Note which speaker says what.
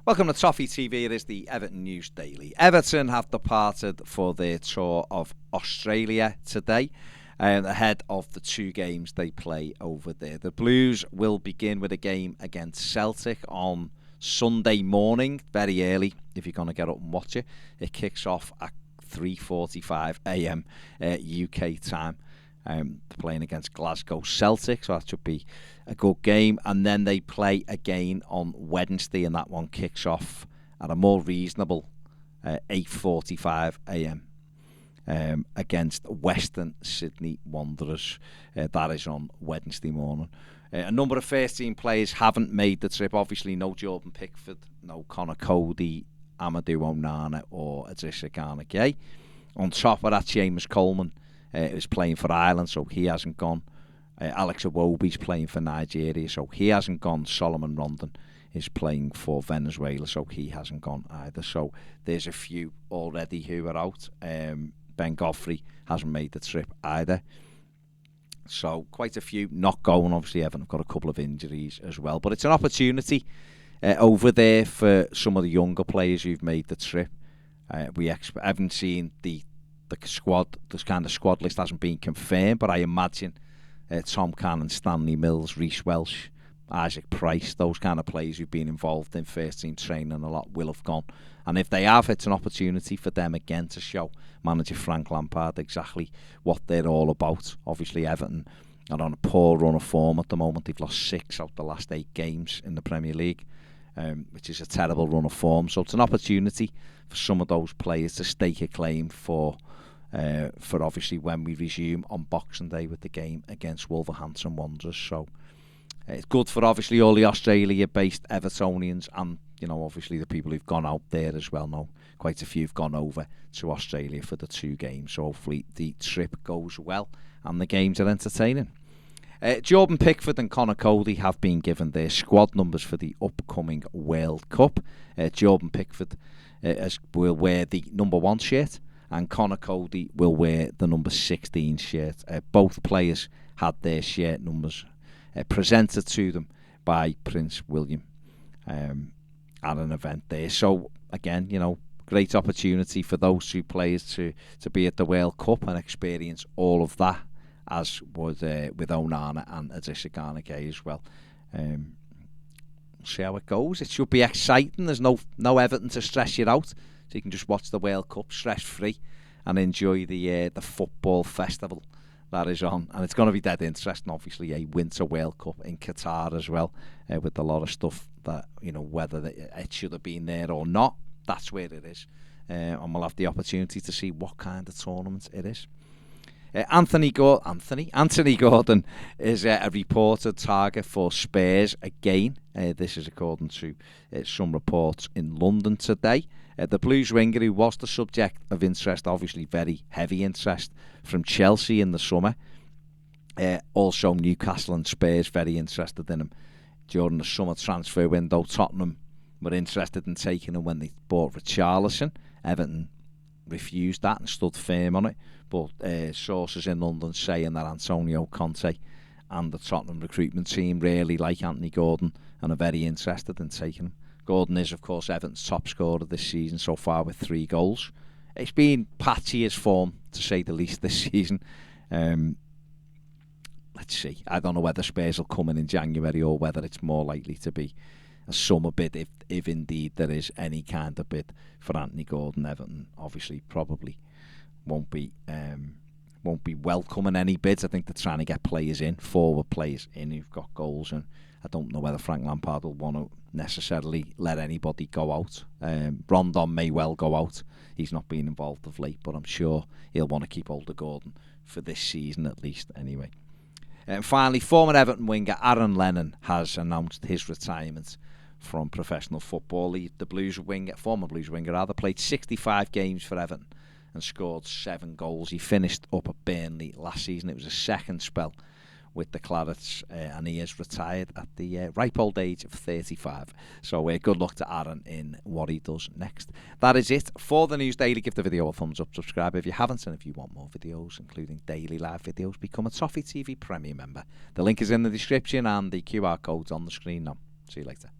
Speaker 1: Welcome to Toffee TV. It is the Everton News Daily. Everton have departed for their tour of Australia today, ahead of the two games they play over there. The Blues will begin with a game against Celtic on Sunday morning, very early, if you're going to get up and watch it. It kicks off at 3:45 a.m. UK time. Playing against Glasgow Celtic, so that should be a good game. And then they play again on Wednesday, and that one kicks off at a more reasonable 8:45 a.m. Against Western Sydney Wanderers. That is on Wednesday morning. A number of first-team players haven't made the trip. Obviously, no Jordan Pickford, no Connor Cody, Amadou Onana or Idrissa Gana Gueye. On top of that, Seamus Coleman is playing for Ireland, so he hasn't gone. Alex Iwobi's playing for Nigeria, so he hasn't gone. Solomon Rondon is playing for Venezuela, so he hasn't gone either. So there's a few already who are out. Ben Godfrey hasn't made the trip either. So quite a few not going. Obviously, Everton have got a couple of injuries as well. But it's an opportunity over there for some of the younger players who've made the trip. We haven't seen the squad. This kind of squad list hasn't been confirmed, but I imagine Tom Cannon, Stanley Mills, Reece Welsh, Isaac Price, those kind of players who've been involved in first team training a lot will have gone. And if they have, it's an opportunity for them again to show manager Frank Lampard exactly what they're all about. Obviously, Everton are on a poor run of form at the moment. They've lost 6 out of the last 8 games in the Premier League, which is a terrible run of form. So it's an opportunity for some of those players to stake a claim for obviously when we resume on Boxing Day with the game against Wolverhampton Wanderers. So it's good for obviously all the Australia-based Evertonians and, obviously the people who've gone out there as well. Now, quite a few have gone over to Australia for the 2 games. So hopefully the trip goes well and the games are entertaining. Jordan Pickford and Connor Cody have been given their squad numbers for the upcoming World Cup. Jordan Pickford will wear the number 1 shirt, and Connor Cody will wear the number 16 shirt. Both players had their shirt numbers presented to them by Prince William at an event there. So again, great opportunity for those 2 players to be at the World Cup and experience all of that, as was with Onana and Idrissa Gana Gueye as well. See how it goes. It should be exciting. There's no Everton to stress you out. So you can just watch the World Cup stress-free and enjoy the football festival that is on. And it's going to be dead interesting, obviously, a Winter World Cup in Qatar as well, with a lot of stuff that, whether it should have been there or not, that's where it is. And we'll have the opportunity to see what kind of tournament it is. Anthony Gordon is a reported target for Spurs again. This is according to some reports in London today. The Blues winger, who was the subject of interest, obviously very heavy interest from Chelsea in the summer. Also Newcastle and Spurs very interested in him during the summer transfer window. Tottenham were interested in taking him when they bought Richarlison. Everton refused that and stood firm on it. But sources in London saying that Antonio Conte and the Tottenham recruitment team really like Anthony Gordon and are very interested in taking him. Gordon is, of course, Everton's top scorer this season so far with 3 goals. It's been patchy as form, to say the least, this season. Let's see. I don't know whether Spurs will come in January or whether it's more likely to be a summer bid, if indeed there is any kind of bid for Anthony Gordon. Everton obviously probably won't be welcoming any bids. I think they're trying to get players in, forward players in who've got goals, and I don't know whether Frank Lampard will want to necessarily let anybody go out. Rondon may well go out. He's not been involved of late, but I'm sure he'll want to keep hold of Gordon for this season at least anyway. And finally, former Everton winger Aaron Lennon has announced his retirement from professional football. The former Blues winger, played 65 games for Everton and scored 7 goals. He finished up at Burnley last season. It was a second spell with the Clarets, and he is retired at the ripe old age of 35. So good luck to Aaron in what he does next. That is it for the News Daily. Give the video a thumbs up, subscribe if you haven't, and if you want more videos, including daily live videos, become a Toffee TV Premier member. The link is in the description and the QR code's on the screen now. See you later.